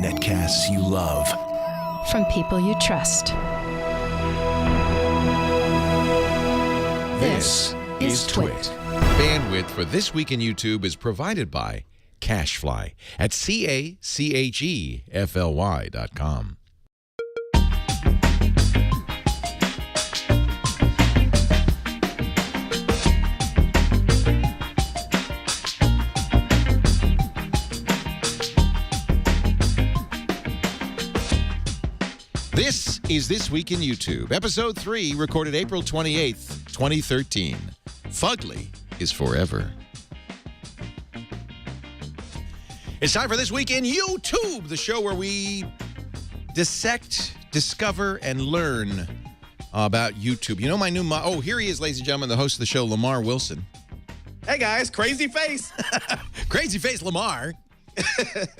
Netcasts you love. From people you trust. This is Twit. Bandwidth for This Week in YouTube is provided by Cashfly at CACHEFLY.com. This is This Week in YouTube, Episode 3, recorded April 28th, 2013. Fugly is forever. It's time for This Week in YouTube, the show where we dissect, discover, and learn about YouTube. You know my new oh, here he is, ladies and gentlemen, the host of the show, Lamarr Wilson. Hey, guys, crazy face. Crazy face Lamarr.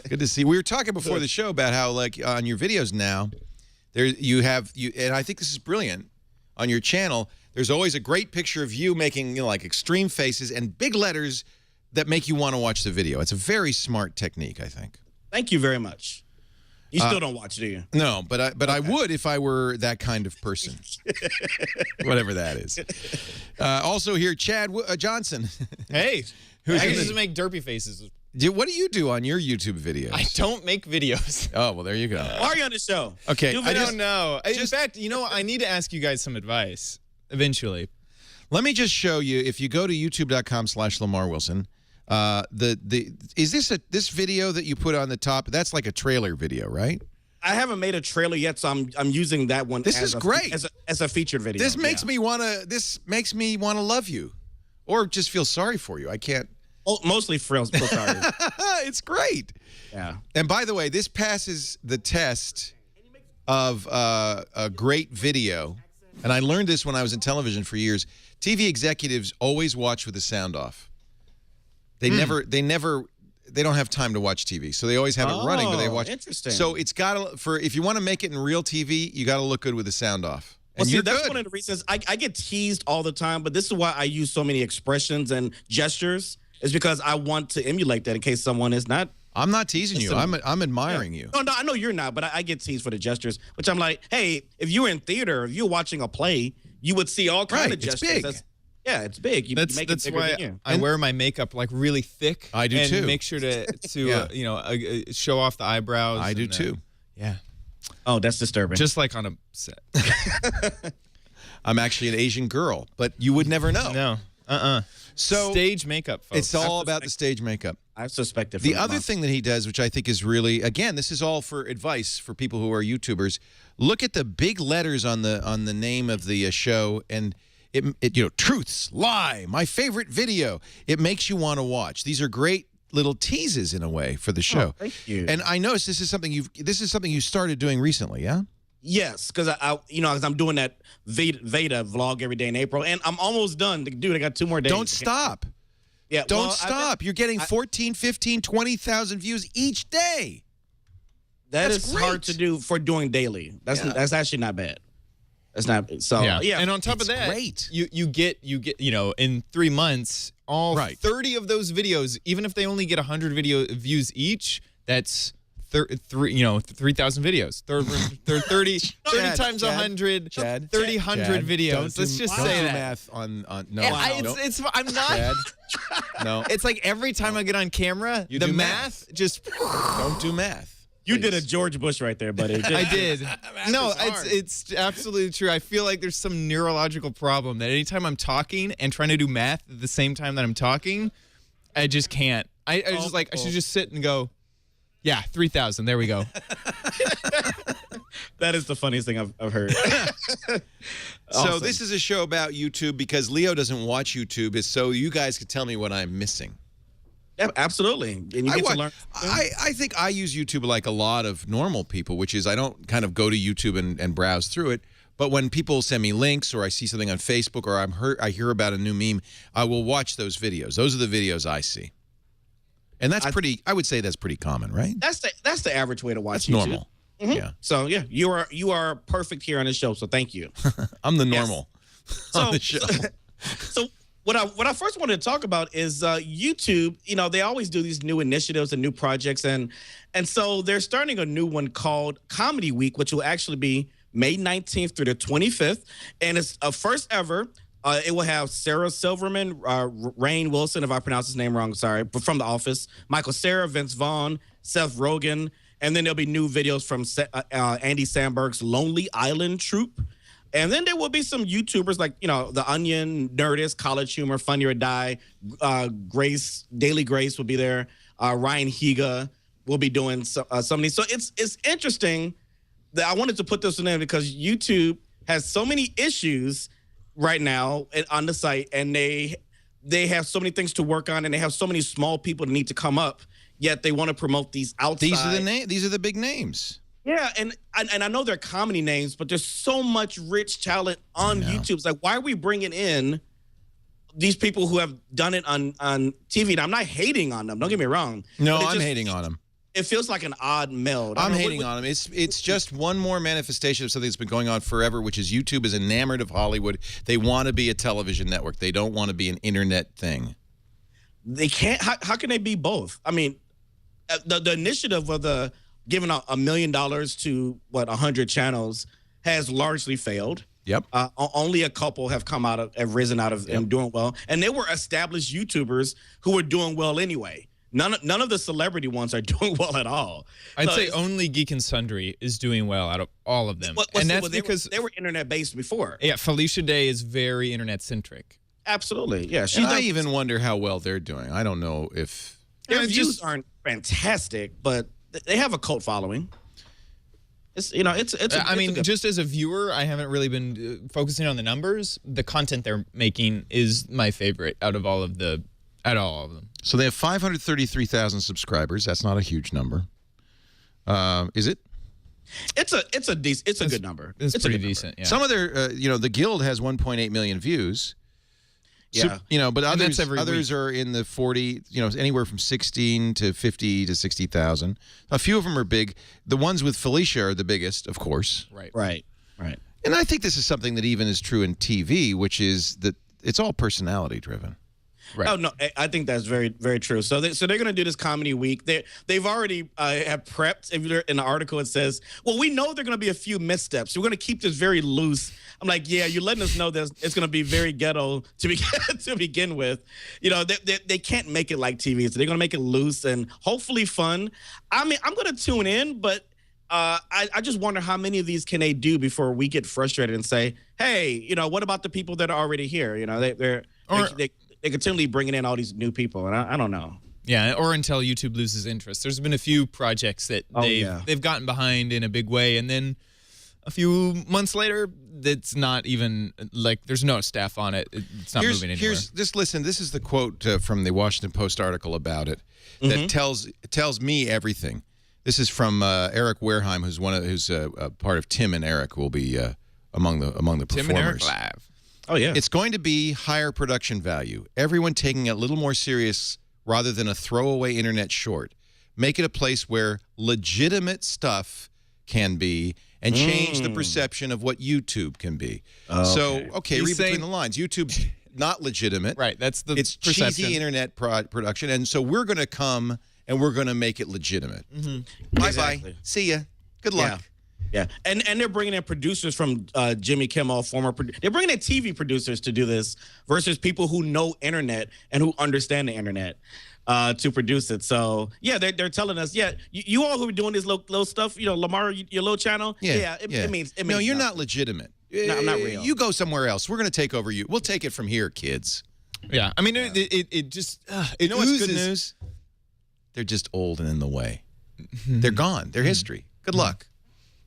Good to see. We were talking before the show about how, like, on your videos now, there and I think this is brilliant, on your channel, there's always a great picture of you making, like, extreme faces and big letters that make you want to watch the video. It's a very smart technique, I think. Thank you very much. You still don't watch, do you? No, but I would if I were that kind of person. Whatever that is. Also here, Chad Johnson. Hey, I used to make derpy faces. What do you do on your YouTube videos? I don't make videos. Oh, well, there you go. Why are you on the show? Okay. I don't know. In fact, you know, I need to ask you guys some advice eventually. Let me just show you. If you go to youtube.com/Lamarr Wilson, is this video that you put on the top? That's like a trailer video, right? I haven't made a trailer yet, so I'm using that one. This is great as a featured video. This makes me wanna. This makes me want to love you, or just feel sorry for you. I can't. Oh, mostly feel sorry. It's great. Yeah. And by the way, this passes the test of a great video. And I learned this when I was in television for years. TV executives always watch with the sound off. They they don't have time to watch TV, so they always have it running, but they watch. Interesting. So it's got to, if you want to make it in real TV, you got to look good with the sound off. Well, And see, you're that's good. one of the reasons I get teased all the time, but this is why I use so many expressions and gestures, is because I want to emulate that in case someone is not. I'm not teasing you. I'm admiring you. No, I know you're not, but I get teased for the gestures, which I'm like, hey, if you were in theater, if you're watching a play, you would see all kinds of gestures. It's big. Yeah, it's big. You make That's it bigger why than you. I wear my makeup like really thick. I do and too. Make sure to Yeah. you know, show off the eyebrows. I do too. Yeah. Oh, that's disturbing. Just like on a set. I'm actually an Asian girl, but you would never know. No. So stage makeup, folks. it's all about the stage makeup. I suspect it. The other thing that he does, which I think is really, again, this is all for advice for people who are YouTubers. Look at the big letters on the name of the show, and it you know, truths, lie, my favorite video. It makes you want to watch. These are great little teases in a way for the show. Oh, thank you. And I noticed this is something you started doing recently, yeah? Yes, because because I'm doing that Veda vlog every day in April, and I'm almost done. Dude, I got 2 more days. Don't stop. Yeah, Don't stop. You're getting 14, 15, 20,000 views each day. That's That's great. hard to do for doing daily. That's actually not bad. That's not so. Yeah. And on top of that, great. you get you know, in 3 months, all 30 of those videos, even if they only get 100 views each, that's 3,000 videos. 30 times 100, 30 videos. Let's just say that. Math on no. I'm not. Chad, no. It's like every time I get on camera, the do math just. Don't do math. You did a George Bush right there, buddy. I did. No, it's absolutely true. I feel like there's some neurological problem that anytime I'm talking and trying to do math at the same time that I'm talking, I just can't. I should just sit and go, yeah, 3,000. There we go. That is the funniest thing I've heard. So this is a show about YouTube because Leo doesn't watch YouTube, is so you guys could tell me what I'm missing. Yeah, absolutely. And you get to learn. I think I use YouTube like a lot of normal people, which is I don't kind of go to YouTube and browse through it. But when people send me links or I see something on Facebook or I hear about a new meme, I will watch those videos. Those are the videos I see. And that's I would say that's pretty common, right? That's the average way to watch That's YouTube. normal. Mm-hmm. Yeah. So yeah, you are perfect here on this show. So thank you. I'm the normal on the show. So What I first wanted to talk about is YouTube. You know, they always do these new initiatives and new projects, and so they're starting a new one called Comedy Week, which will actually be May 19th through the 25th, and it's a first ever. It will have Sarah Silverman, Rainn Wilson, if I pronounce his name wrong, sorry, but from The Office, Michael Cera, Vince Vaughn, Seth Rogen, and then there'll be new videos from Andy Samberg's Lonely Island troupe. And then there will be some YouTubers like, you know, The Onion, Nerdist, College Humor, Funny or Die, Grace, Daily Grace will be there. Ryan Higa will be doing some of these. So it's interesting that I wanted to put this in there because YouTube has so many issues right now on the site, and they have so many things to work on, and they have so many small people that need to come up, yet they want to promote these outside. These are the big names. Yeah, and I know they're comedy names, but there's so much rich talent on YouTube. It's like, why are we bringing in these people who have done it on TV? And I'm not hating on them. Don't get me wrong. No, I'm hating on them. It feels like an odd meld. I'm hating on them. It's just one more manifestation of something that's been going on forever, which is YouTube is enamored of Hollywood. They want to be a television network. They don't want to be an internet thing. They can't. How can they be both? I mean, the initiative of the giving $1 million to 100 channels has largely failed. Yep. Only a couple have risen out of and doing well, and they were established YouTubers who were doing well anyway. None of the celebrity ones are doing well at all. I'd say only Geek and Sundry is doing well out of all of them, and that's because they were internet based before. Yeah, Felicia Day is very internet centric. Absolutely, yeah. I even wonder how well they're doing. I don't know if their views aren't fantastic, but they have a cult following. I mean, just as a viewer, I haven't really been focusing on the numbers. The content they're making is my favorite out of all of them. So they have 533,000 subscribers. That's not a huge number. Is it? It's a good number. It's pretty decent. Yeah. Some of their, the Guild has 1.8 million views. Yeah. So, but others week. are in the 40, anywhere from 16 to 50 to 60,000. A few of them are big. The ones with Felicia are the biggest, of course. Right. And I think this is something that even is true in TV, which is that it's all personality driven. Right. Oh no, I think that's very, very true. So they're going to do this comedy week. They've already have prepped. If you're in the article, it says, "Well, we know there are going to be a few missteps. We're going to keep this very loose." I'm like, "Yeah, you're letting us know that it's going to be very ghetto to begin with." They can't make it like TV, so they're going to make it loose and hopefully fun. I mean, I'm going to tune in, but I just wonder how many of these can they do before we get frustrated and say, "Hey, what about the people that are already here?" They continually bringing in all these new people, and I don't know. Yeah, or until YouTube loses interest. There's been a few projects that they've gotten behind in a big way, and then a few months later, it's not even like there's no staff on it. It's not moving anywhere. Just listen. This is the quote from the Washington Post article about it that tells me everything. This is from Eric Wareheim, who's part of Tim and Eric, who will be among the performers. Tim and Eric live. Oh, yeah. It's going to be higher production value. Everyone taking it a little more serious rather than a throwaway internet short. Make it a place where legitimate stuff can be and change the perception of what YouTube can be. So, read between the lines. YouTube's not legitimate. Right, that's the It's perception. cheesy internet production, and so we're going to come and we're going to make it legitimate. Bye-bye. Exactly. See ya. Good luck. Yeah, and they're bringing in producers from Jimmy Kimmel, they're bringing in TV producers to do this versus people who know internet and who understand the internet to produce it. So yeah, they're telling us, you all who are doing this little stuff, Lamarr, your little channel, it means no, you're nothing. not legitimate. No, I'm not real. You go somewhere else. We're going to take over you. We'll take it from here, kids. Yeah, I mean, it just you know what's good news? They're just old and in the way. They're gone. They're history. Good luck.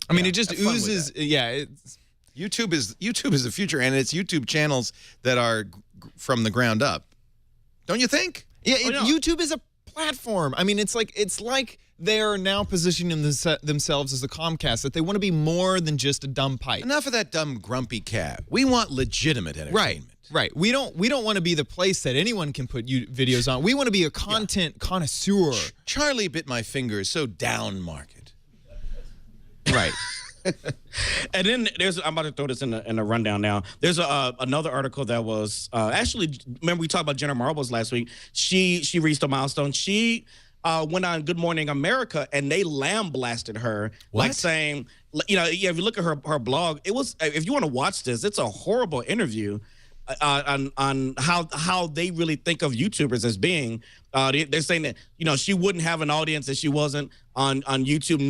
I mean, it just oozes. YouTube is the future, and it's YouTube channels that are from the ground up. Don't you think? Yeah, YouTube is a platform. I mean, it's like they are now positioning themselves as a Comcast, that they want to be more than just a dumb pipe. Enough of that dumb grumpy cat. We want legitimate entertainment. Right. We don't want to be the place that anyone can put videos on. We want to be a content connoisseur. Charlie bit my finger is so down market. Right. And then I'm about to throw this in a rundown now. There's another article that was actually, remember we talked about Jenna Marbles last week. She reached a milestone. She went on Good Morning America and they lamblasted her, like saying, if you look at her blog, it was, if you want to watch this, it's a horrible interview on how they really think of YouTubers as being. They're saying that she wouldn't have an audience if she wasn't on YouTube.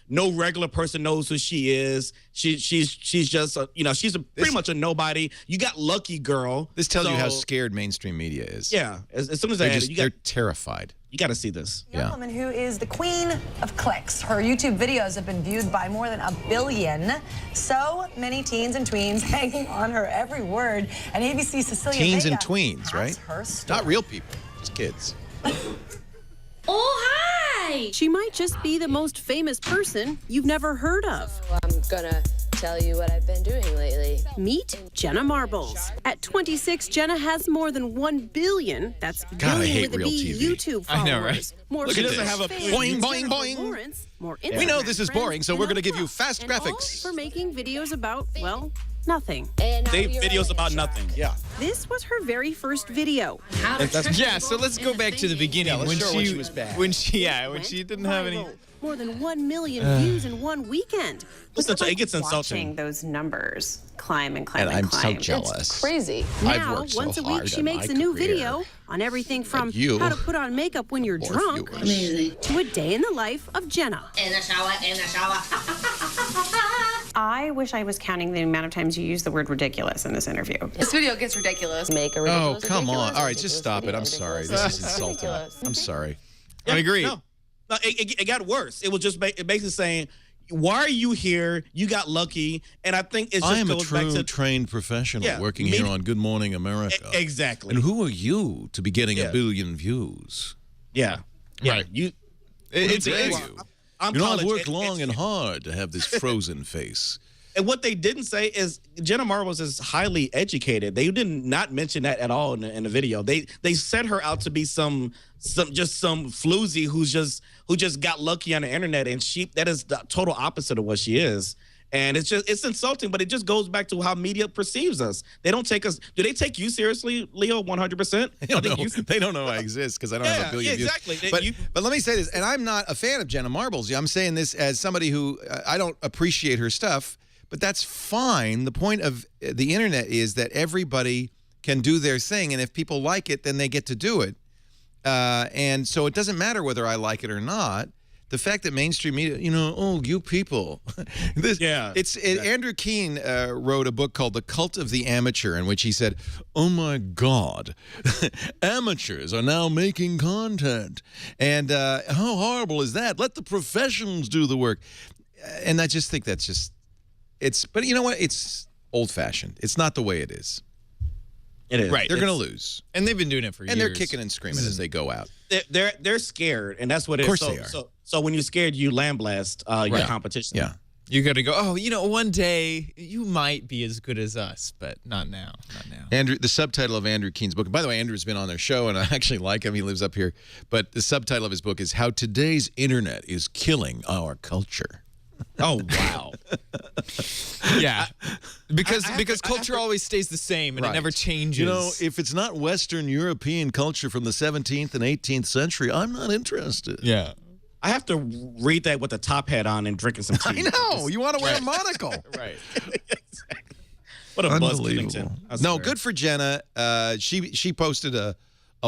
No regular person knows who she is. She's just she's pretty much a nobody. You got lucky, girl. This tells you how scared mainstream media is. Yeah, as soon as they're terrified. You got to see this. A woman who is the queen of clicks. Her YouTube videos have been viewed by more than 1 billion. So many teens and tweens hanging on her every word. And ABC's Cecilia Teens Vega and tweens, right? her story. Not real people, just kids. Oh, hi! She might just be the most famous person you've never heard of. So I'm gonna tell you what I've been doing lately. Meet Jenna Marbles. At 26, Jenna has more than 1 billion, that's God, I billion hate with a real B, TV. YouTube followers. I know, right? More Look at this. fans, Boing, boing, boing. Lawrence, more We know this is Instagram boring, so friends, we're going to and give you love. fast And all graphics. for making videos about, well, nothing. And They videos about nothing. Yeah. This was her very first video. Yeah, so let's go back to the beginning let's show her when she was bad. when she didn't have any. More than 1 million views in one weekend. Listen, it gets insulting. Watching those numbers climb and climb And and I'm so climb. jealous. crazy. I've Now, worked so once a hard week, she on makes my a new career. video on everything from you. how to put on makeup when you're Poor drunk viewers. Amazing. to a day in the life of Jenna. In the shower, in the shower. I wish I was counting the amount of times you use the word ridiculous in this interview. This video gets ridiculous. Make a Oh, ridiculous. come on. ridiculous, All right, just ridiculous stop it. video, I'm sorry. ridiculous, This is insulting. ridiculous. I'm sorry. I agree. No, it got worse. It was just basically saying, why are you here? You got lucky. And I think it's just I am a goes back true to trained professional Yeah, working maybe- here on Good Morning America. Exactly. And who are you to be getting Yeah. 1 billion views? Yeah. Right. It's I'm I've college worked ed- long and hard to have this frozen face. And what they didn't say is Jenna Marbles is highly educated. They did not mention that at all in the video. They set her out to be some floozy who just got lucky on the internet, and that is the total opposite of what she is. And it's insulting, but it just goes back to how media perceives us. They don't take us. Do they take you seriously, Leo? 100%. They don't know I exist because I don't have a billion views. Exactly. But let me say this, and I'm not a fan of Jenna Marbles. I'm saying this as somebody who I don't appreciate her stuff, but that's fine. The point of the internet is that everybody can do their thing, and if people like it, then they get to do it. And so it doesn't matter whether I like it or not. The fact that mainstream media, you people. Andrew Keene wrote a book called The Cult of the Amateur, in which he said, oh my God, amateurs are now making content. And how horrible is that? Let the professionals do the work. And I just think that's just, but you know what? It's old-fashioned. It's not the way it is. It is. Right. They're going to lose. And they've been doing it for years. And they're kicking and screaming as they go out. They're scared, and that's what it is. Of course they are. So when you're scared, you lamblast your competition. Yeah. You got to go, one day you might be as good as us, but not now. Not now. Andrew, the subtitle of Andrew Keene's book, and by the way, Andrew's been on their show, and I actually like him. He lives up here. But the subtitle of his book is How Today's Internet is Killing Our Culture. Oh, wow. Yeah. Because culture always stays the same and it never changes. If it's not Western European culture from the 17th and 18th century, I'm not interested. Yeah. I have to read that with a top hat on and drinking some tea. I know. You want to wear a monocle. Right. Exactly. What a buzz, Killington. I No, swear. good for Jenna. She posted a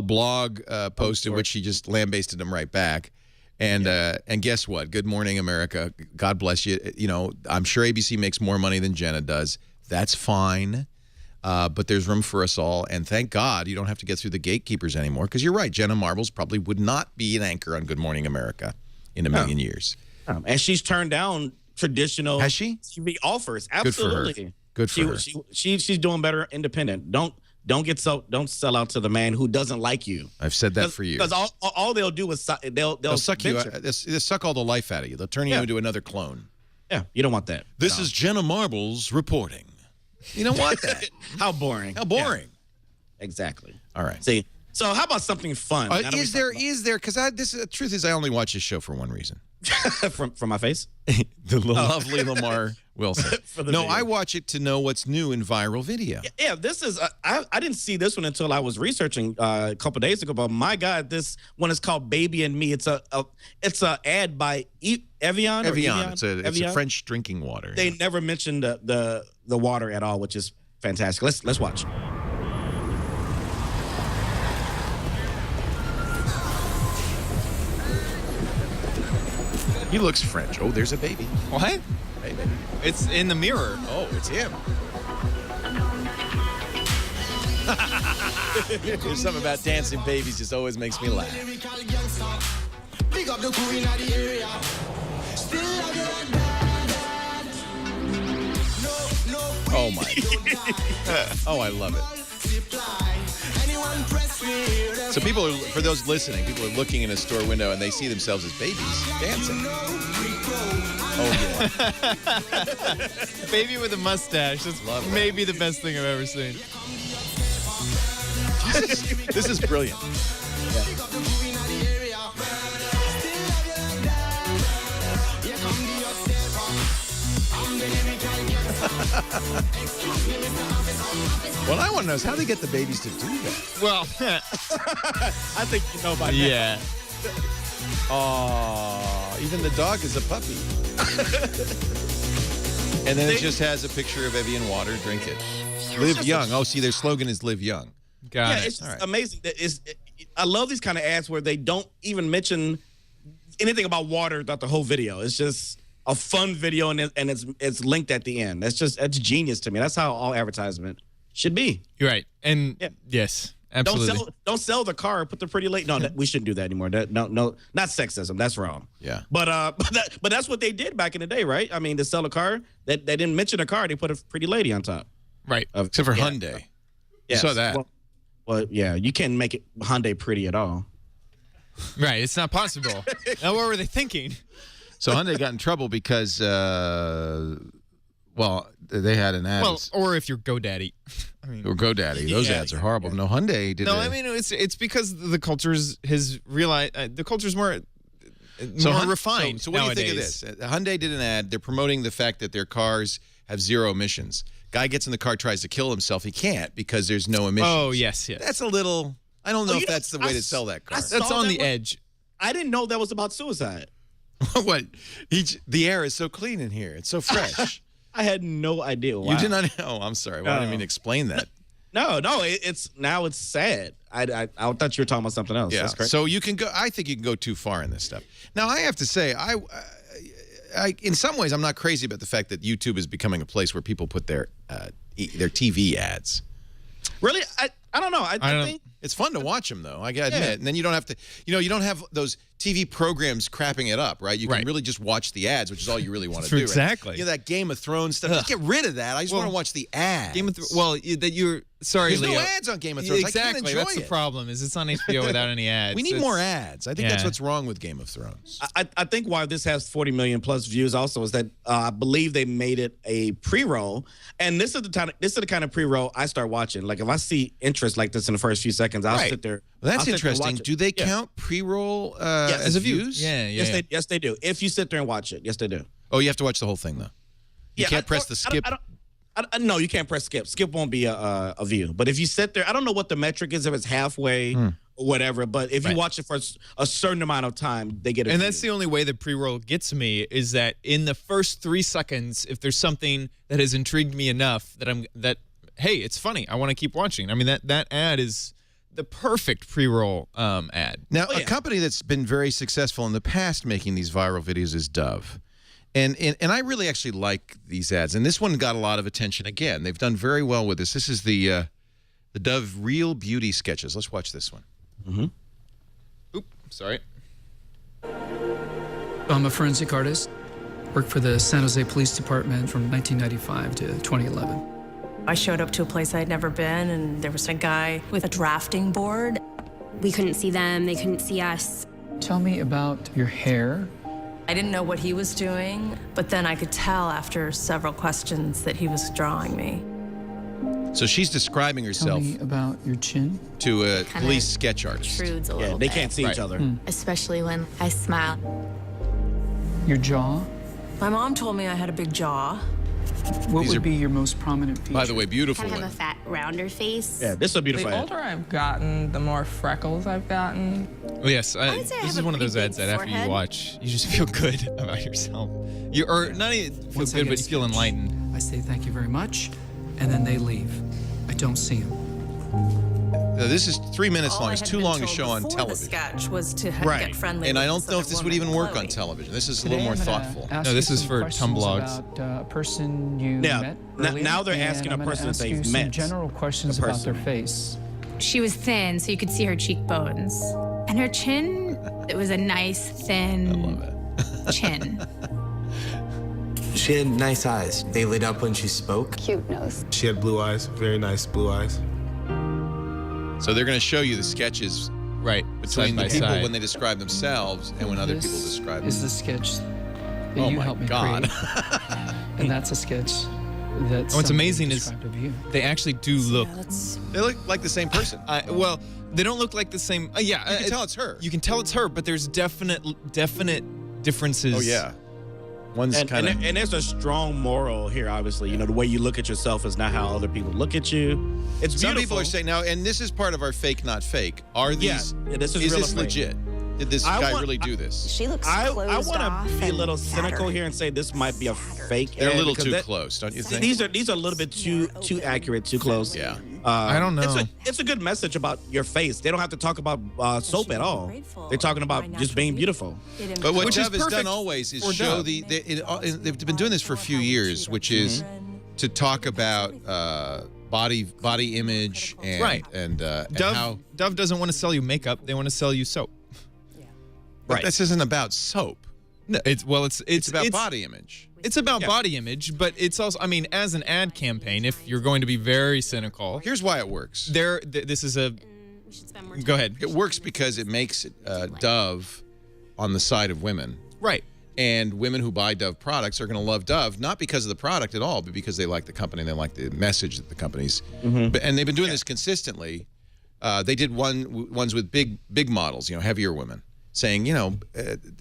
blog post in which she just lambasted him right back. And guess what? Good Morning America. God bless you. I'm sure ABC makes more money than Jenna does. That's fine. But there's room for us all. And thank God you don't have to get through the gatekeepers anymore. Because you're right. Jenna Marbles probably would not be an anchor on Good Morning America in a million years. And she's turned down traditional Has she? TV offers. Good for her. Absolutely. Good for her. She's doing better independent. Don't sell out to the man who doesn't like you. I've said that for years. Because all they'll do is they'll suck you. venture. They'll suck all the life out of you. They'll turn you into another clone. Yeah, you don't want that. This is Jenna Marbles reporting. You don't want that. How boring. How boring. Yeah, exactly. All right. See, So how about something fun? Now that we Is talk there? Because the truth is, I only watch this show for one reason. from my face? The lovely Lamarr Wilson. No, video. I watch it to know what's new in viral video. Yeah, this is. I didn't see this one until I was researching a couple days ago. But my God, this one is called "Baby and Me." It's a ad by Evian. Evian. It's a French drinking water. They never mentioned the water at all, which is fantastic. Let's watch. He looks French. Oh, there's a baby. What? Baby. It's in the mirror. Oh, it's him. There's something about dancing babies just always makes me laugh. Oh my. Oh, I love it. So people are, for those listening, people are looking in a store window and they see themselves as babies dancing. Oh yeah. Baby with a mustache. That's maybe the best thing I've ever seen. This is brilliant. What I want to know is how they get the babies to do that. Well, I think you know by now. yeah. Oh, even the dog is a puppy. And then it just has a picture of Evian water. Drink it. Live young. Oh, see, their slogan is "Live young." Got it. It's just amazing. I love these kind of ads where they don't even mention anything about water throughout the whole video. It's just a fun video, and it's linked at the end. That's genius to me. That's how all advertisement should be. You're right. And yes, absolutely. Don't sell the car. Put the pretty late. No, we shouldn't do that anymore. No, not sexism. That's wrong. Yeah. But that's what they did back in the day, right? I mean, to sell a car, they didn't mention a car. They put a pretty lady on top. Right. Except for Hyundai. Yes. You saw that. Well, yeah, you can't make it Hyundai pretty at all. Right. It's not possible. Now, what were they thinking? So Hyundai got in trouble because, they had an ad. Well, or if you're GoDaddy. I mean, or GoDaddy. Those ads are horrible. No, Hyundai did. I mean, it's because the culture's the culture's more refined. So what nowadays. do you think of this? Hyundai did an ad. They're promoting the fact that their cars have zero emissions. Guy gets in the car, tries to kill himself. He can't because there's no emissions. Oh, yes. That's a little. I don't know if that's the way to sell that car. That's on the edge. I didn't know that was about suicide. What? The air is so clean in here. It's so fresh. I had no idea. Wow. You did not know. I'm sorry. Well, I didn't mean to explain that. No. It's sad. I thought you were talking about something else. Yeah. That's correct. So you can go. I think you can go too far in this stuff. Now I have to say, I in some ways I'm not crazy about the fact that YouTube is becoming a place where people put their TV ads. Really? I don't know. I think it's fun to watch them though. I gotta admit. And then you don't have to. You don't have those TV programs crapping it up, right? You can really just watch the ads, which is all you really want to do. Exactly. Right? That Game of Thrones stuff. Just get rid of that. I just want to watch the ads. Sorry, There's Leo. no ads on Game of Thrones. Exactly. I can't enjoy That's the problem. Is it's on HBO without any ads. We need more ads. I think that's what's wrong with Game of Thrones. I think why this has 40 million plus views also is that I believe they made it a pre-roll, and this is the kind of pre-roll I start watching. Like if I see interest like this in the first few seconds, I'll sit there. Well, that's I'll sit there and interesting. watch it. Do they count pre-roll as views? Yeah. Yes, they do. If you sit there and watch it, yes, they do. Oh, you have to watch the whole thing though. You can't press the skip. No, you can't press skip. Skip won't be a view. But if you sit there, I don't know what the metric is, if it's halfway or whatever. But if you watch it for a certain amount of time, they get a view. That's the only way the pre-roll gets me is that in the first 3 seconds, if there's something that has intrigued me enough that hey, it's funny, I want to keep watching. I mean, that ad is the perfect pre-roll ad. Now, a company that's been very successful in the past making these viral videos is Dove. And I really actually like these ads. And this one got a lot of attention. Again, they've done very well with this. This is the Dove Real Beauty Sketches. Let's watch this one. Oop, sorry. I'm a forensic artist. Worked for the San Jose Police Department from 1995 to 2011. I showed up to a place I'd never been, and there was a guy with a drafting board. We couldn't see them, they couldn't see us. Tell me about your hair. I didn't know what he was doing, but then I could tell after several questions that he was drawing me. So she's describing herself Tell me about your chin. to a Kinda police sketch artist. Protrudes a Yeah, little they bit, can't see each other. especially when I smile. Your jaw. My mom told me I had a big jaw. What These would are- be your most prominent feature? By the way, beautiful Kind of women. have a fat, rounder face. Yeah, this is a beautiful The ad. older I've gotten, the more freckles I've gotten. Oh, yes, would say I this have is a one of those pretty ads big that after you forehead. watch, you just feel good about yourself. Or not even feel Once I good, get but a you feel sketch, enlightened. I say thank you very much, and then they leave. I don't see them. This is 3 minutes All long. I It's had too been long to told show on before television. The sketch was to Right. get friendly. And I with don't this know if other this would woman, even work on Chloe. television. This is a Today little more I'm gonna thoughtful. ask No, you this is some for questions Tumbllogs. about a person you Yeah, met n- earlier, now they're and asking a I'm gonna person that ask they've you some met. general questions The about their person. face. She was thin, so you could see her cheekbones. And her chin, it was a nice, thin chin. She had nice eyes. They lit up when she spoke. Cute nose. She had blue eyes, very nice blue eyes. So they're going to show you the sketches Right, between side the by people side. when they describe themselves and when other people This describe is them. the sketch that Oh you my helped me God. create. And that's a sketch that What's amazing is described of you. they actually do look. They look like the same person. Well, they don't look like the same. Yeah, You can tell it's her. You can tell it's her, but there's definite differences. Oh, yeah. One's And, kind of... and there's a strong moral here, obviously. You know, the way you look at yourself is not how other people look at you. It's Some beautiful. people are saying now, and this is part of our fake, not fake. Are these? Yeah, this is is real this or fake. legit? Did this I guy want- really do this? She looks I closed want off to be a and little cynical tattered. here and say this might be a fake. They're a ad little because too that- close, don't you think? These are a little bit too accurate, too close. Yeah. I don't know. It's a good message about your face. They don't have to talk about soap at all. They're talking about just being beautiful. But what Which is Dove has done perfect always is for show Dove. they've been doing this for a few years, which is to talk about body image and Right. and Dove, how. Dove doesn't want to sell you makeup; they want to sell you soap. But this isn't about soap. No, it's about body image. It's about body image, but it's also, I mean, as an ad campaign, if you're going to be very cynical, Here's why it works. this is a. Go ahead. It works because it makes Dove on the side of women. Right. And women who buy Dove products are going to love Dove, not because of the product at all, but because they like the company and they like the message that the company's. And they've been doing this consistently. They did ones with big models, heavier women, saying,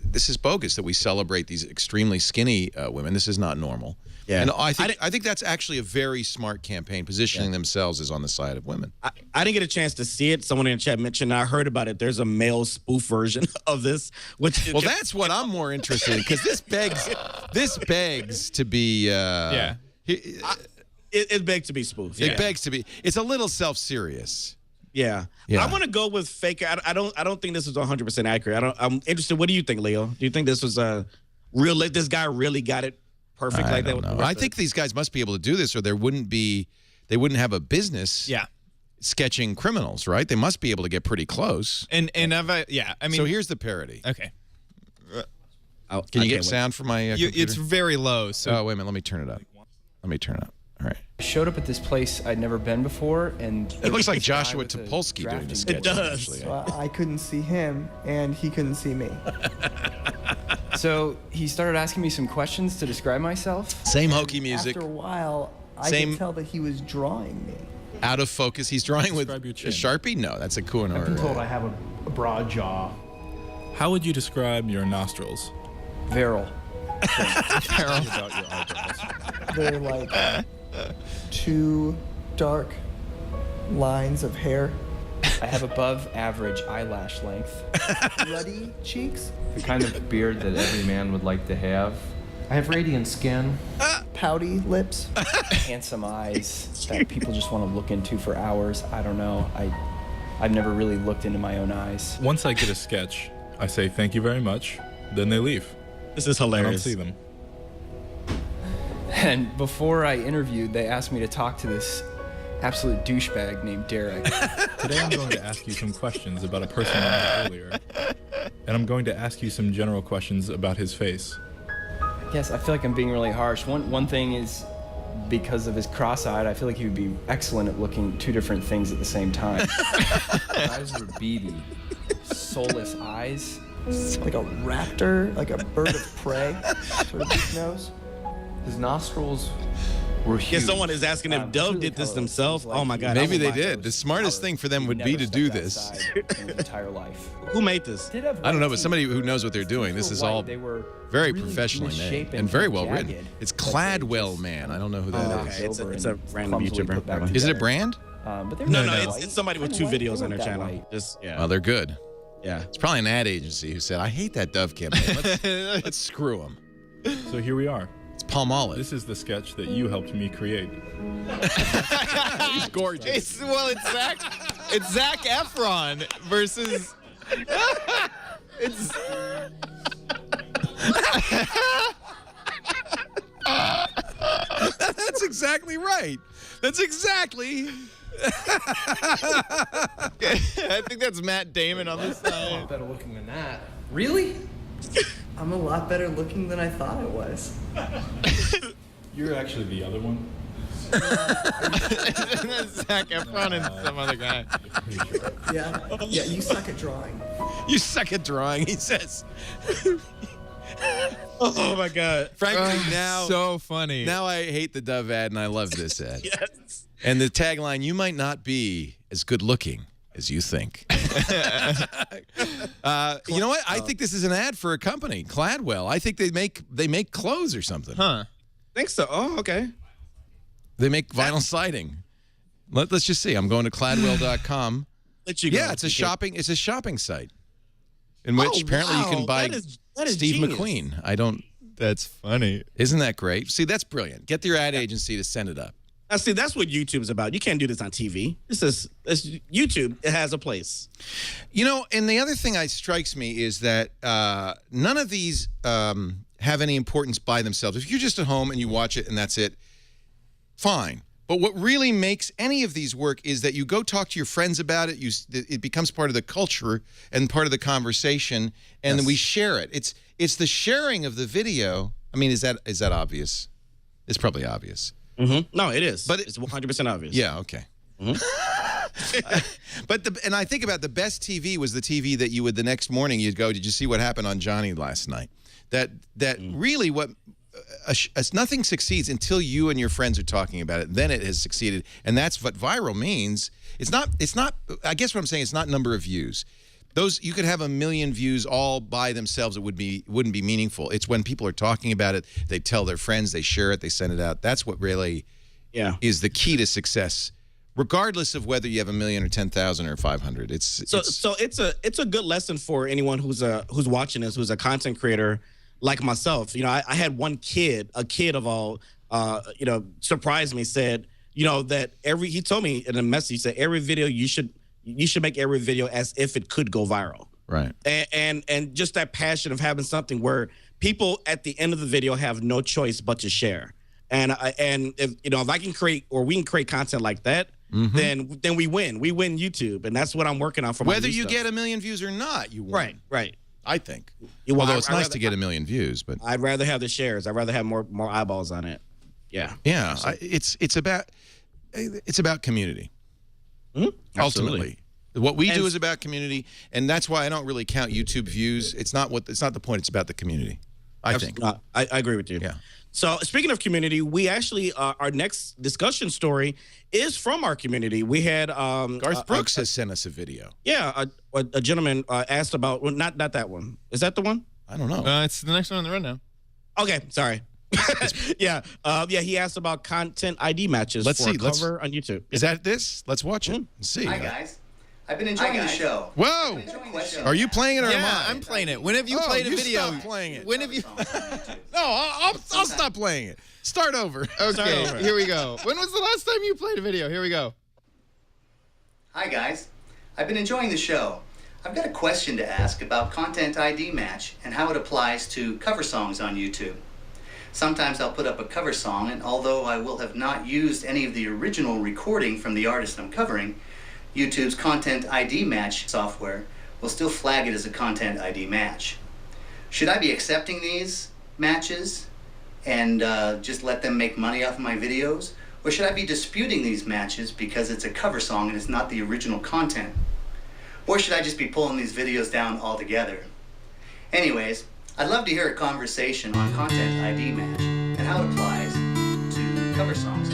this is bogus that we celebrate these extremely skinny women. This is not normal. Yeah. And I think that's actually a very smart campaign, positioning themselves as on the side of women. I didn't get a chance to see it. Someone in the chat mentioned, I heard about it. There's a male spoof version of this. Well, that's what I'm more interested in, because this begs to be. It begs to be spoofed. It begs to be. It's a little self-serious. Yeah. I want to go with fake. I don't think this is 100% accurate. I'm interested. What do you think, Leo? Do you think this was real? This guy really got it perfect like that? I think these guys must be able to do this, or they wouldn't have a business. Yeah. Sketching criminals, right? They must be able to get pretty close. I mean. So here's the parody. Okay. Can you get sound for my computer? It's very low. So. Oh, wait a minute. Let me turn it up. All right. I showed up at this place I'd never been before, and it looks like Joshua Topolsky doing the sketch. It does. Actually. So I couldn't see him, and he couldn't see me. So he started asking me some questions to describe myself. Same hokey music. After a while, I could tell that he was drawing me. Out of focus. He's drawing with a Sharpie? No, that's a corner. I've been told I have a broad jaw. How would you describe your nostrils? Virile. About your eyebrows. They're like two dark lines of hair. I have above average eyelash length. Ruddy cheeks. The kind of beard that every man would like to have. I have radiant skin. Pouty lips. Handsome eyes that people just want to look into for hours. I don't know. I've never really looked into my own eyes. Once I get a sketch, I say thank you very much, then they leave. This is hilarious. I don't see them. And before I interviewed, they asked me to talk to this absolute douchebag named Derek. Today I'm going to ask you some questions about a person I met earlier. And I'm going to ask you some general questions about his face. Yes, I feel like I'm being really harsh. One thing is, because of his cross-eyed, I feel like he would be excellent at looking two different things at the same time. His eyes were beady, soulless eyes. Like a raptor, like a bird of prey, sort of big nose. His nostrils were huge. Yeah, someone is asking if Dove did this themselves. Oh my God. Maybe they did. The smartest thing for them would be to do this. Entire life. Who made this? I don't know, but somebody who knows what they're doing. This is all very professionally made and very well written. It's Cladwell Man. I don't know who that is. Okay, it's a random YouTuber. Is it a brand? But No, it's somebody with 2 videos on their channel. Just Well, they're good. Yeah. It's probably an ad agency who said, I hate that Dove campaign. Let's screw them. So here we are. It's Palmolive. This is the sketch that you helped me create. He's gorgeous. It's Zac Efron versus. That's exactly right. That's exactly. I think that's Matt Damon on this side. Better looking than that. Really? I'm a lot better looking than I thought I was. You're actually the other one. Zac Efron and some other guy. Yeah, you suck at drawing. You suck at drawing, he says. Oh my God. Frankly, now so funny. Now I hate the Dove ad and I love this ad. Yes. And the tagline, you might not be as good looking as you think. You know what? I think this is an ad for a company, Cladwell. I think they make clothes or something. Huh. Think so. Oh, okay. They make vinyl siding. Let's just see. I'm going to Cladwell.com. Let you go. Yeah, it's a shopping site in which apparently you can buy that is Steve genius. McQueen. I don't. That's funny. Isn't that great? See, that's brilliant. Get your ad agency to send it up. Now, see, that's what YouTube's about. You can't do this on TV. This YouTube. It has a place. You know, and the other thing that strikes me is that none of these have any importance by themselves. If you're just at home and you watch it and that's it, fine. But what really makes any of these work is that you go talk to your friends about it. It becomes part of the culture and part of the conversation, and then we share it. It's the sharing of the video. I mean, is that obvious? It's probably obvious. Mm-hmm. No, it is. But it's 100% obvious. Yeah. Okay. Mm-hmm. And I think about the best TV was the TV that you would the next morning you'd go, did you see what happened on Johnny last night? That really what. Nothing succeeds until you and your friends are talking about it. Then it has succeeded, and that's what viral means. It's not. I guess what I'm saying, it's not number of views. Those you could have 1 million views all by themselves. It wouldn't be meaningful. It's when people are talking about it, they tell their friends, they share it, they send it out. That's what really, is the key to success, regardless of whether you have 1 million or 10,000 or 500. So it's a good lesson for anyone who's watching this, who's a content creator. Like myself, I had one kid, a kid of all, surprised me, said, that he told me in a message, that every video you should make every video as if it could go viral. Right. And just that passion of having something where people at the end of the video have no choice but to share. And if I can create, or we can create content like that, then we win. We win YouTube. And that's what I'm working on for my whether you stuff. get 1 million views or not, you win. Right. I think. Well, although it's nice to get 1 million views, but I'd rather have the shares. I'd rather have more eyeballs on it. Yeah. Yeah. It's about community. Mm-hmm. Ultimately, what we do is about community, and that's why I don't really count YouTube views. It's not the point. It's about the community. I think. I agree with you. Yeah. So speaking of community, we actually our next discussion story is from our community. We had Garth Brooks has sent us a video. Yeah, a gentleman asked about not that one. Is that the one? I don't know. It's the next one on the rundown. Okay, sorry. Yeah, he asked about content ID matches for a cover on YouTube. Is that this? Let's watch it and see. Hi guys. I've been enjoying the show. Whoa! Are you playing it or am I? I'm playing it. When have you played a video? Stop playing it. When have you? No, I'll stop playing it. Start over. Okay, here we go. When was the last time you played a video? Here we go. Hi guys. I've been enjoying the show. I've got a question to ask about Content ID Match and how it applies to cover songs on YouTube. Sometimes I'll put up a cover song, and although I will have not used any of the original recording from the artist I'm covering, YouTube's Content ID Match software will still flag it as a Content ID match. Should I be accepting these matches and just let them make money off of my videos? Or should I be disputing these matches because it's a cover song and it's not the original content? Or should I just be pulling these videos down altogether? Anyways, I'd love to hear a conversation on Content ID Match and how it applies to cover songs.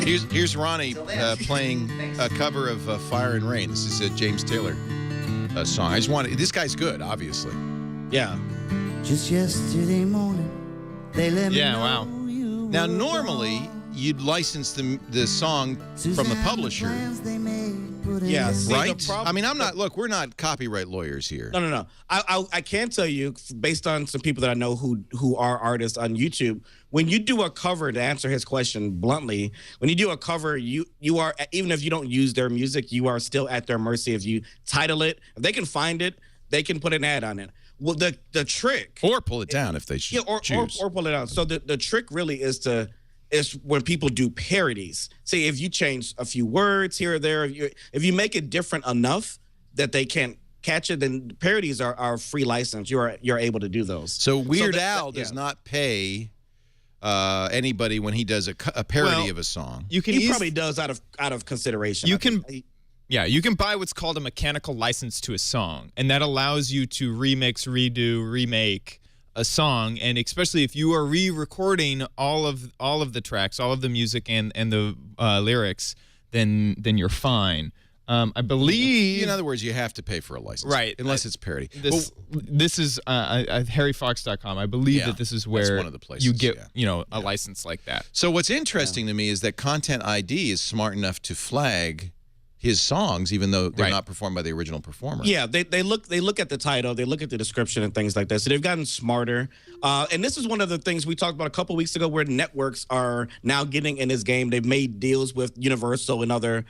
Here's Ronnie playing a cover of Fire and Rain. This is a James Taylor song. I just wanted, this guy's good, obviously. Yeah. Just yesterday morning, they let me know. Wow. Now, normally, you'd license the song from the publisher. Yeah, right? I mean, we're not copyright lawyers here. No. I can tell you, based on some people that I know who are artists on YouTube, when you do a cover, to answer his question bluntly, when you do a cover, you are, even if you don't use their music, you are still at their mercy. If you title it, if they can find it, they can put an ad on it. Well, the trick, or pull it down if they choose. Or pull it down. So the trick really is when people do parodies. See, if you change a few words here or there, if you make it different enough that they can't catch it, then parodies are free license. You're able to do those. So Weird Al does not pay anybody when he does a parody of a song. He probably does out of consideration. You can buy what's called a mechanical license to a song, and that allows you to remix, redo, remake a song, and especially if you are re-recording all of the tracks, all of the music and the lyrics, then you're fine. I believe, in other words, you have to pay for a license, right? Unless it's parody. This is HarryFox.com. I believe that this is where one of the places, you get a license like that. So what's interesting to me is that Content ID is smart enough to flag his songs, even though they're not performed by the original performer. Yeah, they look at the title, they look at the description and things like that. So they've gotten smarter. And this is one of the things we talked about a couple weeks ago, where networks are now getting in this game. They've made deals with Universal and other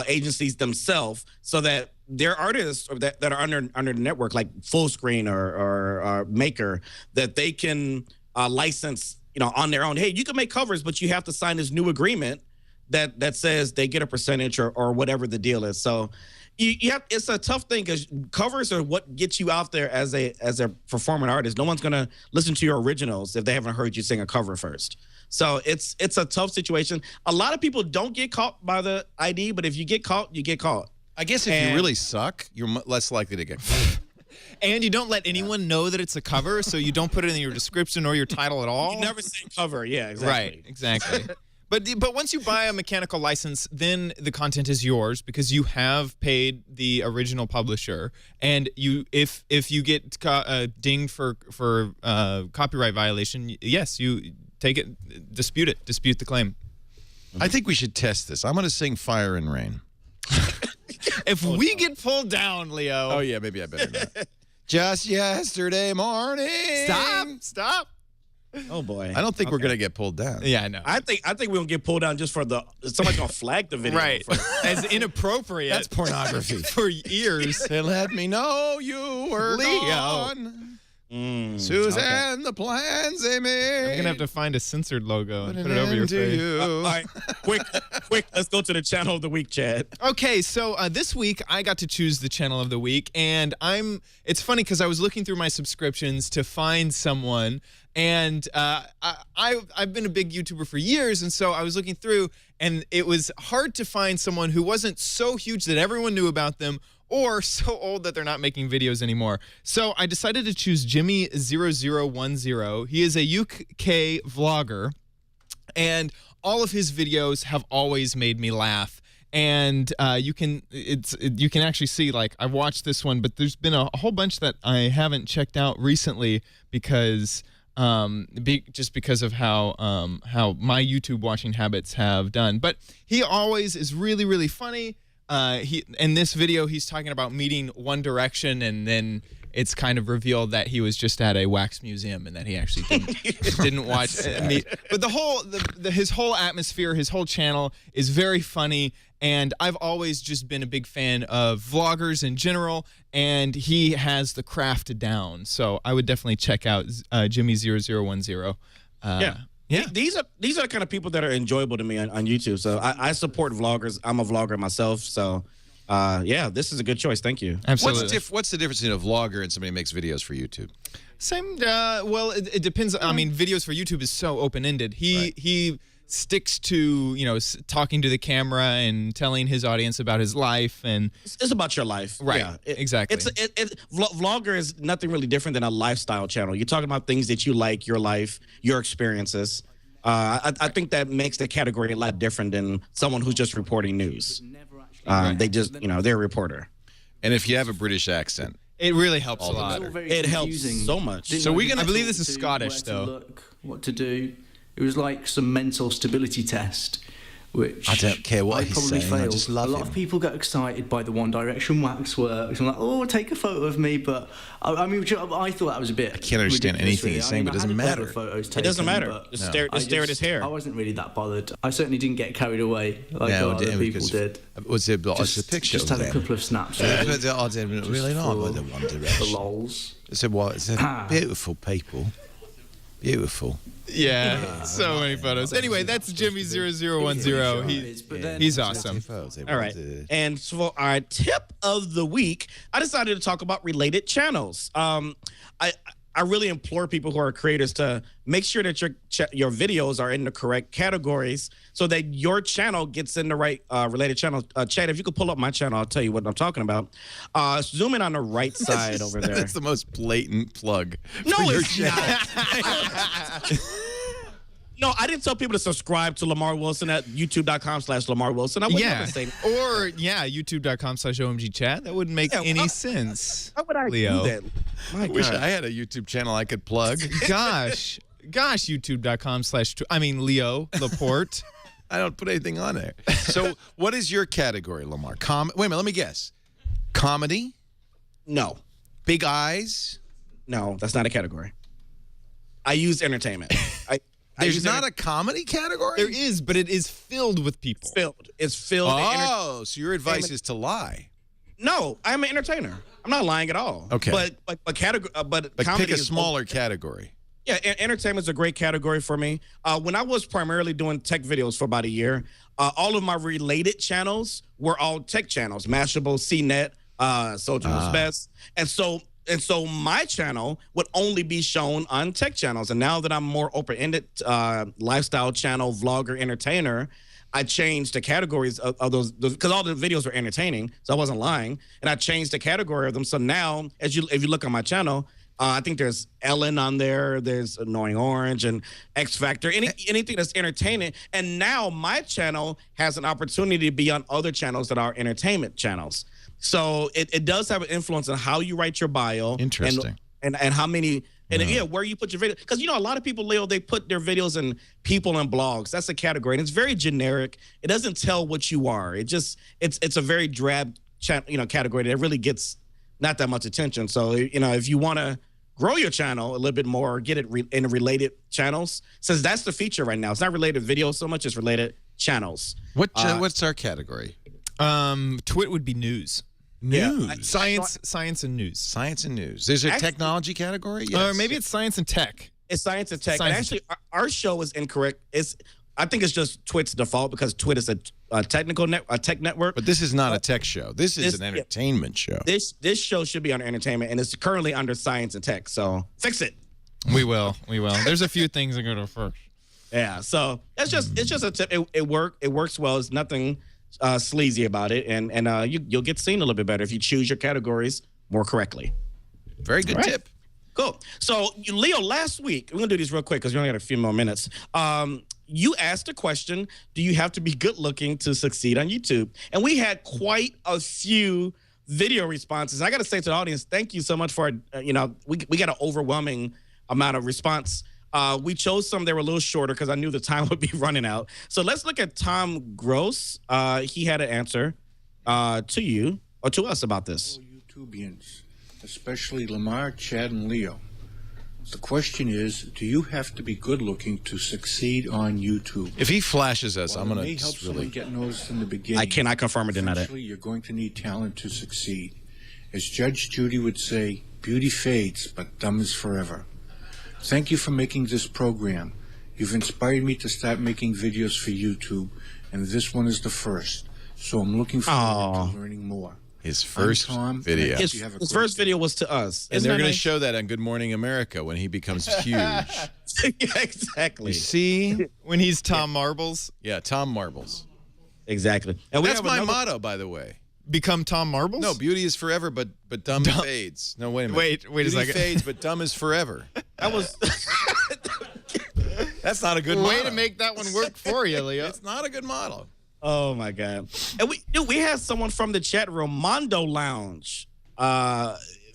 agencies themselves, so that their artists that are under the network, like Fullscreen or Maker, that they can license, on their own. Hey, you can make covers, but you have to sign this new agreement that says they get a percentage or whatever the deal is. So it's a tough thing, because covers are what gets you out there as a performing artist. No one's gonna listen to your originals if they haven't heard you sing a cover first. So it's a tough situation. A lot of people don't get caught by the ID, but if you get caught, you get caught. I guess if you really suck, you're less likely to get caught. And you don't let anyone know that it's a cover, so you don't put it in your description or your title at all. You never say cover. Yeah, exactly. Right, exactly. But once you buy a mechanical license, then the content is yours, because you have paid the original publisher. And if you get dinged for copyright violation, yes, you take it, dispute the claim. I think we should test this. I'm going to sing Fire and Rain. If we get pulled down, Leo. Oh yeah, maybe I better not. Just yesterday morning. Stop. Oh boy! I don't think we're gonna get pulled down. Yeah, I know. I think we're gonna get pulled down just for somebody's gonna flag the video, right? As inappropriate. That's pornography for years. They let me know you were gone. Suzanne, the plans they made. I'm gonna have to find a censored logo and put it over your face. All right, quick, let's go to the channel of the week, Chad. Okay, so this week I got to choose the channel of the week, and it's funny because I was looking through my subscriptions to find someone, and I've been a big YouTuber for years, and so I was looking through, and it was hard to find someone who wasn't so huge that everyone knew about them, or so old that they're not making videos anymore. So I decided to choose Jimmy0010. He is a UK vlogger, and all of his videos have always made me laugh. And you can actually see, like, I watched this one, but there's been a whole bunch that I haven't checked out recently because just because of how my YouTube watching habits have done. But he always is really, really funny. In this video, he's talking about meeting One Direction, and then it's kind of revealed that he was just at a wax museum and that he actually didn't watch meet. But his whole atmosphere, his whole channel is very funny, and I've always just been a big fan of vloggers in general, and he has the craft down. So I would definitely check out Jimmy0010. Yeah, these are the kind of people that are enjoyable to me on YouTube. So I support vloggers. I'm a vlogger myself. So yeah, this is a good choice. Thank you. Absolutely. What's the difference between a vlogger and somebody who makes videos for YouTube? Same. Well, it depends. I mean, videos for YouTube is so open-ended. He sticks to, talking to the camera and telling his audience about his life, and it's about your life. Right. Yeah, exactly. Vlogger is nothing really different than a lifestyle channel. You're talking about things that you like, your life, your experiences. I think that makes the category a lot different than someone who's just reporting news. They just, they're a reporter. And if you have a British accent, it really helps a lot. It helps so much. So I believe this is Scottish, though. Look, what to do. It was like some mental stability test, which I don't care what he's probably saying. failed. I just love a lot of people got excited by the One Direction waxworks. I'm like, oh, take a photo of me. But I mean, I thought that was a bit. I can't understand anything really. he's saying, but it doesn't matter. It doesn't matter. Just stare at his hair. I wasn't really that bothered. I certainly didn't get carried away like other people did. What's the picture? Just had a couple of snaps. I didn't really like the One Direction. For lols. It's beautiful people. Beautiful. Yeah, so many photos. Anyway, that's Jimmy0010. He's awesome. All right. And for our tip of the week, I decided to talk about related channels. I really implore people who are creators to make sure that your videos are in the correct categories so that your channel gets in the right related channel. Chad, if you could pull up my channel, I'll tell you what I'm talking about. Zoom in on the right side over there. That's the most blatant plug. No, for your it's channel. not. No, I didn't tell people to subscribe to Lamarr Wilson at youtube.com/Lamarr Wilson. I would never say that. Or, youtube.com/OMGchat. That wouldn't make any sense. How would I Leo. do that? I wish I had a YouTube channel I could plug. Gosh, youtube.com/Leo Laporte. I don't put anything on there. So what is your category, Lamarr? Wait a minute, let me guess. Comedy? No. Big eyes? No, that's not a category. I use entertainment. There's not a comedy category? There is, but it is filled with people. It's filled. Oh, so your advice is to lie. No, I'm an entertainer. I'm not lying at all. Okay. But comedy pick a smaller category. Yeah, entertainment's a great category for me. When I was primarily doing tech videos for about a year, all of my related channels were all tech channels. Mashable, CNET, Soldier Knows Best. And so my channel would only be shown on tech channels. And now that I'm more open-ended lifestyle channel, vlogger, entertainer, I changed the categories of those because all the videos were entertaining, so I wasn't lying. And I changed the category of them. So now, if you look on my channel, I think there's Ellen on there, there's Annoying Orange and X Factor, anything that's entertaining. And now my channel has an opportunity to be on other channels that are entertainment channels. So it does have an influence on how you write your bio. Interesting. And how many, where you put your video. Because, a lot of people, Leo, they put their videos in people and blogs. That's a category. And it's very generic. It doesn't tell what you are. It's a very drab, category that really gets not that much attention. So, if you want to grow your channel a little bit more or get it in related channels, since that's the feature right now. It's not related videos so much, it's related channels. What's our category? Twit would be news. News. Yeah, science and news. Science and news. Is there a technology category? Yes. Or maybe it's science and tech. It's science and tech. And actually, our show is incorrect. I think it's just Twit's default because Twit is a tech network. But this is not a tech show. This is an entertainment show. This show should be under entertainment, and it's currently under science and tech. So fix it. We will. There's a few things that go to first. Yeah. So it's just a tip. It works well. It's nothing sleazy about it, and you'll get seen a little bit better if you choose your categories more correctly. Very good tip. Cool. So, Leo, last week, we're going to do these real quick because we only got a few more minutes. You asked a question, do you have to be good looking to succeed on YouTube? And we had quite a few video responses. I got to say to the audience, thank you so much for, we got an overwhelming amount of response. We chose some that were a little shorter because I knew the time would be running out. So let's look at Tom Grosse. He had an answer to you or to us about this. YouTubians, especially Lamarr, Chad, and Leo. The question is, do you have to be good looking to succeed on YouTube? If he flashes us, I'm going to help someone get noticed in the beginning. I cannot confirm or deny that. Eventually, you're going to need talent to succeed. As Judge Judy would say, beauty fades, but dumb is forever. Thank you for making this program. You've inspired me to start making videos for YouTube, and this one is the first. So I'm looking forward to learning more. His first video. His first video was to us. And they're going to show that on Good Morning America when he becomes huge. Yeah, exactly. You see? When he's Tom Marbles? Yeah, Tom Marbles. Exactly. And that's my motto, by the way. Become Tom Marbles? No, beauty is forever, but dumb fades. No, wait a minute. Wait a second. Beauty fades, but dumb is forever. That was... That's not a good motto. Way to make that one work for you, Leo. It's not a good motto. Oh my God! And we had someone from the chat room, Mondolounge,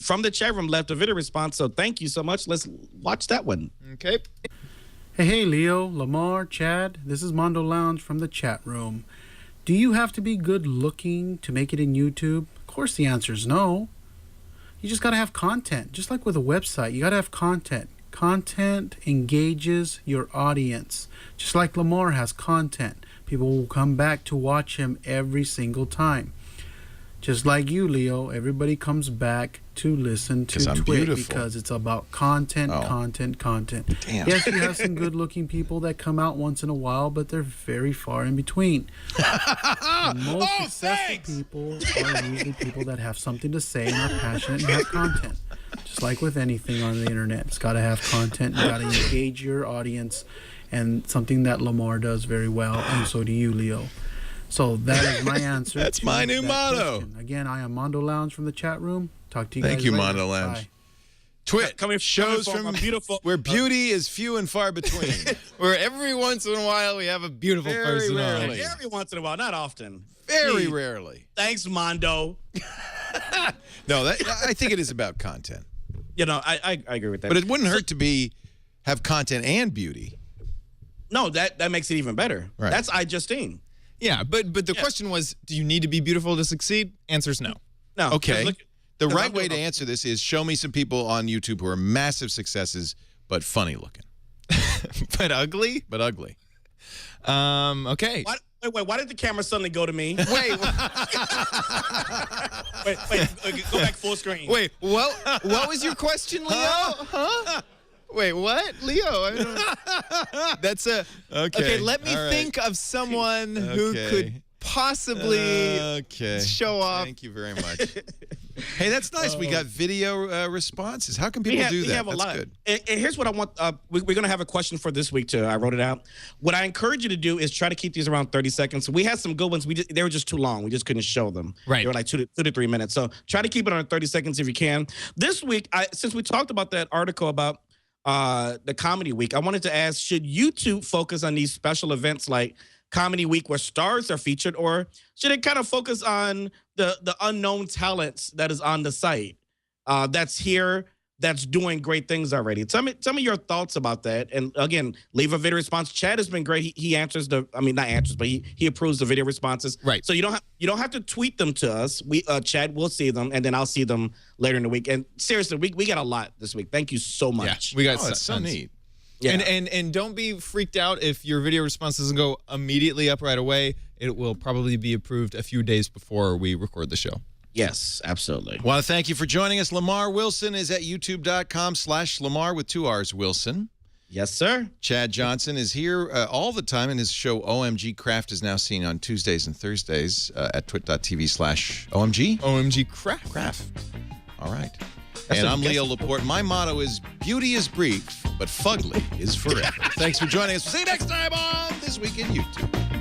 from the chat room left a video response. So thank you so much. Let's watch that one. Okay. Hey, Leo, Lamarr, Chad. This is Mondolounge from the chat room. Do you have to be good looking to make it in YouTube? Of course, the answer is no. You just got to have content. Just like with a website, you got to have content. Content engages your audience. Just like Lamarr has content. People will come back to watch him every single time. Just like you, Leo, everybody comes back to listen to Twit because it's about content, content. Damn. Yes, you have some good-looking people that come out once in a while, but they're very far in between. The most successful people are usually people that have something to say and are passionate and have content. Just like with anything on the internet, it's got to have content. You got to engage your audience, and something that Lamarr does very well, and so do you, Leo. So that is my answer. That's my new motto. Question. Again, I am Mondolounge from the chat room. Talk to you guys Thank you, later. Mondolounge. Bye. Twit shows from beautiful, where beauty is few and far between. Where every once in a while we have a beautiful person on. Every once in a while, not often. Very rarely. Thanks, Mondo. No, I think it is about content. You know, I agree with that. But it wouldn't hurt to have content and beauty. No, that makes it even better. Right. That's iJustine. Yeah, but the question was, do you need to be beautiful to succeed? Answer's no. No. Okay. The right way to answer this is show me some people on YouTube who are massive successes, but funny looking. But ugly? But ugly. Okay. Wait, why did the camera suddenly go to me? Wait. wait, go back full screen. Wait, what was your question, Leo? Huh? Wait, what? Leo, I don't... That's a... Okay, let me think of someone who could possibly show off. Thank you very much. Hey, that's nice. We got video responses. How can people do that? We have a lot. Good. And here's what I want. We're going to have a question for this week, too. I wrote it out. What I encourage you to do is try to keep these around 30 seconds. We had some good ones. They were just too long. We just couldn't show them. Right. They were like 2 to 3 minutes. So try to keep it on 30 seconds if you can. This week, since we talked about that article about the Comedy Week, I wanted to ask, should YouTube focus on these special events like Comedy Week where stars are featured, or should it kind of focus on the unknown talents that is on the site that's here, that's doing great things already? Tell me your thoughts about that. And again, leave a video response. Chad has been great. He answers not answers, but he approves the video responses. Right. So you don't have to tweet them to us. Chad will see them, and then I'll see them later in the week. And seriously, we got a lot this week. Thank you so much. Yeah, we got it's so neat. Yeah. And don't be freaked out if your video response doesn't go immediately up right away. It will probably be approved a few days before we record the show. Yes, absolutely. Want to thank you for joining us. Lamarr Wilson is at youtube.com/Lamarr with 2 R's Wilson. Yes, sir. Chad Johnson is here all the time, and his show OMG Craft is now seen on Tuesdays and Thursdays at twit.tv/OMG. OMG Craft. All right. And I'm Leo Laporte. My motto is beauty is brief, but fugly is forever. Thanks for joining us. We'll see you next time on This Week in YouTube.